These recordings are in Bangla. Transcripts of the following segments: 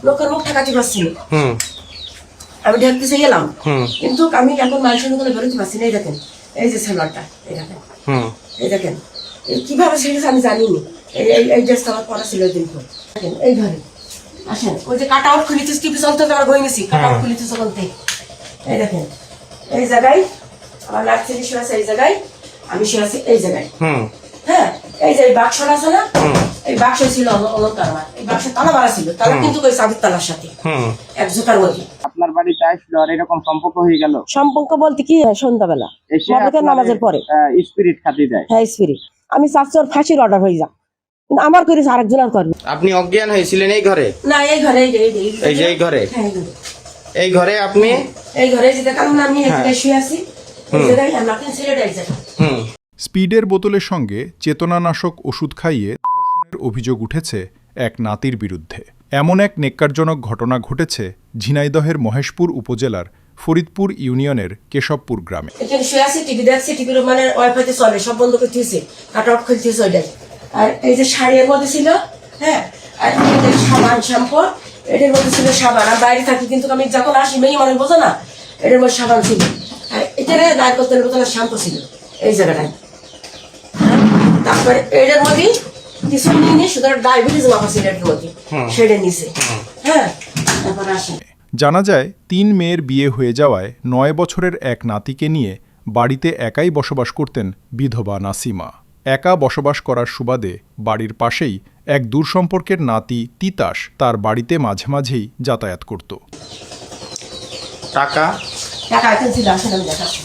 লোকের মুখ ঠেকাতে পারছি না। আমি ঢেকতে গেলাম, কিন্তু আমি এখন মানুষের কোনো বেরোতে পারছি না। এই দেখেন, এই যে সেলারটা, এই দেখেন, এই দেখেন কিভাবে ছেড়েছে আমি জানিনি। এই ড্রেসটা আমার পরা ছিল দিন পর। দেখেন এই ঘরে আসেন, ওই যে কাট আউট খুলিতে টিপি চলতে আমার বই নিছি, কাট আউট খুলিতে চলতে। এই দেখেন এই জায়গায় আমার নার্সারি শুয়ে আছে, এই জায়গায় আমি শুয়ে আছি, এই জায়গায়। হ্যাঁ, এই যে বাক্সটা আছে না, এই বাক্স ছিল অলঙ্কার। এই বাক্সের তালা মারা ছিল, তালা কিন্তু ওই চাবির তালার সাথে এক জোটার মধ্যে। আপনার বাড়িতে আসলো আর এরকম সম্পর্ক হয়ে গেল? সম্পর্ক বলতে কি, সন্ধ্যাবেলা নামাজের পরে স্পিরিট খাতে যায়। হ্যাঁ স্পিরিট। আমি চাচ্ছি ওর ফাঁসির অর্ডার হয়ে যাক, কিন্তু আমার করেছে আরেকজন আর করবে। আপনি অজ্ঞান হয়েছিলেন এই ঘরে? না, এই ঘরে, এই যে এই ঘরে, এই ঘরে আপনি এই ঘরে যে দেখালাম না আমি, এই শুয়ে আছি, এই জায়গায় নাতিন ছেলেটা এই জায়গায়। স্পিডের বোতলের সঙ্গে চেতনানাশক ওষুধ খাইয়ে ধর্ষণের অভিযোগ উঠেছে এক নাতির বিরুদ্ধে। এমন এক নেক্কারজনক ঘটনা ঘটেছে ঝিনাইদহের মহেশপুর উপজেলার ফরিদপুর ইউনিয়নের কেশবপুর গ্রামে। এখানে শুয়ে আছি, টিভি দেখছি, টিভির মানে ওয়াইফাইতে চলে, সব বন্ধ করে দিয়েছে, কাট আউট করে দিয়েছে ওইটাই। আর এই যে শাড়ির মধ্যে ছিল, হ্যাঁ, আর সাবান শ্যাম্পু, এটার মধ্যে ছিল সাবান। আর বাইরে থাকি কিন্তু আমি যখন আসি মেয়ে মানুষ বোঝো না, এটার মধ্যে সাবান ছিল। আর এটারে নারকেল তেলের বোতলের শ্যাম্পু ছিল এই জায়গাটায়। তারপরে এটার মধ্যে কিছু নিয়ে শুধু ডায়াবেটিস মাপা ছিল এটার মধ্যে, সেটা নিছে। হ্যাঁ, তারপর আসে জানা যায় ৩ মেয়ের বিয়ে হয়ে যাওয়ায় ৯ বছরের এক নাতিকে নিয়ে বাড়িতে একাই বসবাস করতেন বিধবা নাসিমা। একা বসবাস করার সুবাদে বাড়ির পাশেই এক দূরসম্পর্কের নাতি তিতাস তার বাড়িতে মাঝে মাঝেই যাতায়াত করত। টাকা টাকা এখন ছিল, আসেন আমি দেখাচ্ছি।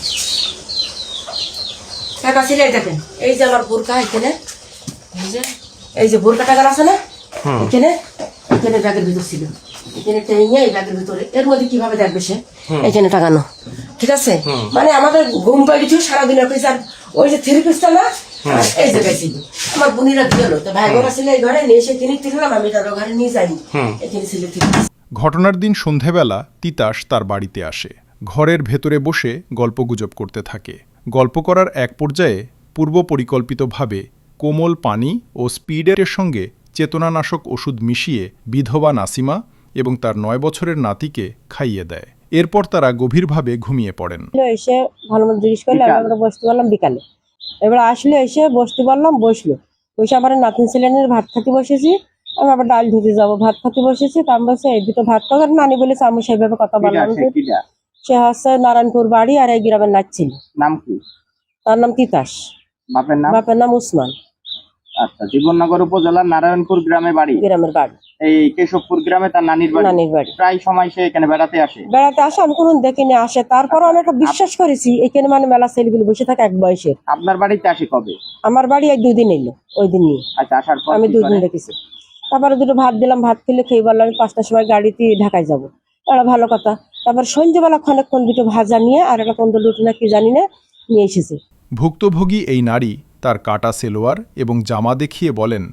টাকা ছিল এই দেখেন, এই যে আমার বোরকা এখানে, এই যে বোরকা টাকা আছে না, এখানে এখানে ব্যাগের ভিতর ছিল, এখানে টেনে এই ব্যাগের ভিতরে। এর মধ্যে কিভাবে দেখবে সে, এখানে টাকানো, ঠিক আছে? মানে আমাদের ঘুম পাই কিছু সারাদিন ওই যে থেরাপিস্টটা না, এই জায়গায় ছিল। আমার বোনিরা গেল, তো ভাই বোনা ছিল এই ঘরে নিয়ে এসে কিনে দিলাম, আমি তার ঘরে নিয়ে যাইনি, এখানে ছিল। ঘটনার দিন সন্ধেবেলা তিতাস তার বাড়িতে আসে। ঘরের ভেতরে বসে গল্পগুজব করতে থাকে। গল্প করার এক পর্যায়ে পূর্ব পরিকল্পিতভাবে কোমল পানি ও স্পিডের সঙ্গে চেতনানাশক ওষুধ মিশিয়ে বিধবা নাসিমা এবং তার ৯ বছরের নাতিকে খাইয়ে দেয়। এরপর তারা গভীরভাবে ঘুমিয়ে পড়েন। এসে ভালো মতো জিজ্ঞেস করলে আমরা বসতে পারলাম বিকালে। এবার আসলে এসে বসতে পারলাম, বসলো। বসে আমার নাতিন ছেলেনের ভাত খাতে বসেছি, আমি আবার ডাল ধুতে যাবো, ভাত খাতে বসেছি। তা আমি বলছি এই দুটো ভাত খাওয়ার নানি বলেছে, আমি সেইভাবে কথা বললাম। সে হচ্ছে নারায়ণপুর বাড়ি, আর এই গ্রামের নাচছিল। নাম কি? তার নাম তিতাস। বাপের নাম উসমান। আচ্ছা, জীবননগর উপজেলার নারায়ণপুর গ্রামের বাড়ি। এই কেশবপুর গ্রামে তার নানির বাড়ি। প্রায় সময় সে এখানে বেড়াতে আসে। আমি কোনো দেখিনি আসে। তারপরে আমি একটা বিশ্বাস করেছি এখানে মানে মেলা ছেলেগুলো বসে থাকে এক বয়সের। আপনার বাড়িতে আসে কবে? আমার বাড়ি এই 2 দিন এলো, ওই দিন নিয়ে। আচ্ছা, আসার পর আমি 2 দিন দেখেছি। তারপরে দুটো ভাত দিলাম, ভাত খেলে খেয়ে বললাম আমি 5টার সময় গাড়িতে ঢাকায় যাবো। এটা ভালো কথা। তারপর সন্ধ্যেবেলা খানিকক্ষণ দুটো ভাজা নিয়ে আর একটা তন্দুর রুটি না কি জানি না নিয়ে এসেছে। ভুক্তভোগী এই নারী তার কাটা সেলোয়ার এবং জামা দেখিয়ে বলেন,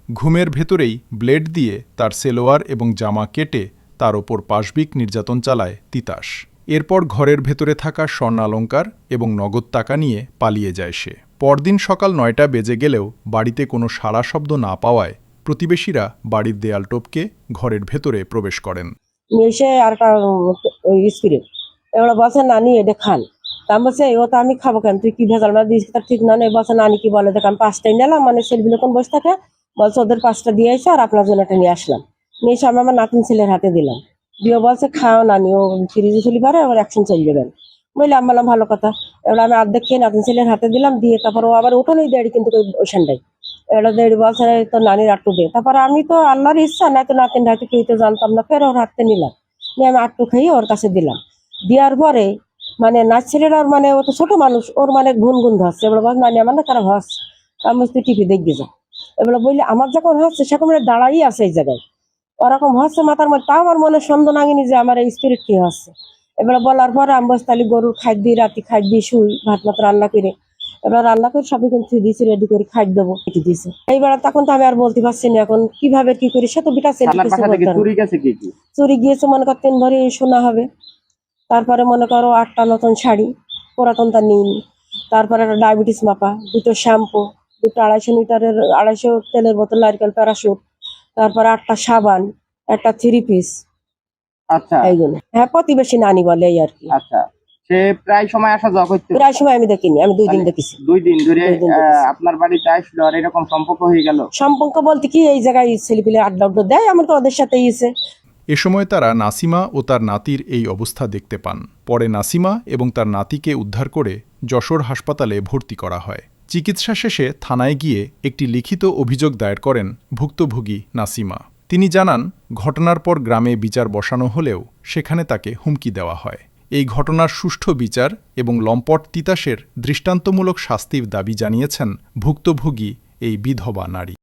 ঘুমের ভেতরেই ব্লেড দিয়ে তার সেলোয়ার এবং জামা কেটে তার ওপর পাশবিক নির্যাতন চালায় তিতাস। এরপর ঘরের ভেতরে থাকা স্বর্ণালঙ্কার এবং নগদ টাকা নিয়ে পালিয়ে যায় সে। পরদিন সকাল 9টা বেজে গেলেও বাড়িতে কোনো সাড়া শব্দ না পাওয়ায় প্রতিবেশীরা বাড়ির দেয়াল টপকে ঘরের ভেতরে প্রবেশ করেন। এসে আর একটা স্পিরিট এগুলো বলছে নানি এটা খান। তা বলছে ও তো আমি খাবো কেন, তুই কি ভেজাল মানে দিস, তার ঠিক না নেই। বলছে নানি কি বলে দেখ, আমি 5টাই নিলাম, মানে ছেলেগুলো কোন বসে থাকে, বলছে ওদের 5টা দিয়ে এসে আর আপনার জন্য এটা নিয়ে আসলাম। নিয়ে এসে আমি আমার নাতিন ছেলের হাতে দিলাম, দিয়ে বলছে খাও নানি, ও ফ্রিজে চলি পারে আবার অ্যাকশন চলে যাবেন। বললে আমি বললাম ভালো কথা। এবার আমি অর্ধেক খেয়ে নাতিন ছেলের হাতে দিলাম, দিয়ে তারপর ও আবার ওঠেই দেয়, কিন্তু ওইখানটাই এটা দেড় বলছে তো নানির আটটু দে। তারপরে আমি তো আল্লাহর ইচ্ছা নাই তো নাতিন হাতে খেতে জানতাম না, ফের ওর হাতে নিলাম, নিয়ে আমি আটটু খেয়ে ওর কাছে দিলাম। দেওয়ার পরে মানে নাচ ছেলেটার মানে ও তো ছোট মানুষ, ওর মানে গুনগুন ধরছে। এবার বল নানি আমার না তারা হচ্ছে, আমি তুই টিভি দেখবি যা। এবার বললে আমার যখন হচ্ছে সেরকম দাঁড়াই আছে এই জায়গায়, ওরকম হচ্ছে মাথার মধ্যে। তাও আমার মনে সন্দেহ নাগিনি যে আমার এই স্পিরিট কি হচ্ছে। এবার বলার পরে আমি বসে তাহলে গরুর খাদ্য রাতে খাদ্য শুই, ভাত ভাত রান্না করে, এবার রান্না করে সবই কিন্তু দিয়েছি, রেডি করে খাই দেবো, এটি দিয়েছে। এইবার তখন তো আমি আর বলতে পারছি না এখন কিভাবে কি করি। সে তো বিটা চুরি গিয়েছে মনে কর 3 ভরি সোনা হবে। তারপরে মনে করো 8টা নতুন শাড়ি, পুরাতনটা নিন। তারপরে একটা ডায়াবেটিস মাপা, 2টো শ্যাম্পু, 2টো 250 লিটারের 250 তেলের বোতল, নারকেল প্যারাশুট, তারপরে 8টা সাবান, একটা 3 পিস আচ্ছা এইগুলো। হ্যাঁ, প্রতিবেশী নানি বলে এই আর কি। আচ্ছা, সে প্রায় সময় আসা যাওয়া করতো? প্রায় সময় আমি দেখিনি, আমি 2 দিন দেখেছি। 2 দিন ধরে 2 দিন দেখেছি। আপনার বাড়িতে আসলো আর এরকম সম্পর্ক হয়ে গেল? সম্পর্ক বলতে কি, এই জায়গায় ছেলেপিলে আড্ডা উড্ডা দেয়, আমার তো ওদের সাথে ইয়েছে। এ সময় তারা নাসিমা ও তার নাতির এই অবস্থা দেখতে পান। পরে নাসিমা এবং তার নাতিকে উদ্ধার করে যশোর হাসপাতালে ভর্তি করা হয়। চিকিৎসা শেষে থানায় গিয়ে একটি লিখিত অভিযোগ দায়ের করেন ভুক্তভোগী নাসিমা। তিনি জানান, ঘটনার পর গ্রামে বিচার বসানো হলেও সেখানে তাকে হুমকি দেওয়া হয়। এই ঘটনার সুষ্ঠু বিচার এবং লম্পট তিতাসের দৃষ্টান্তমূলক শাস্তির দাবি জানিয়েছেন ভুক্তভোগী এই বিধবা নারী।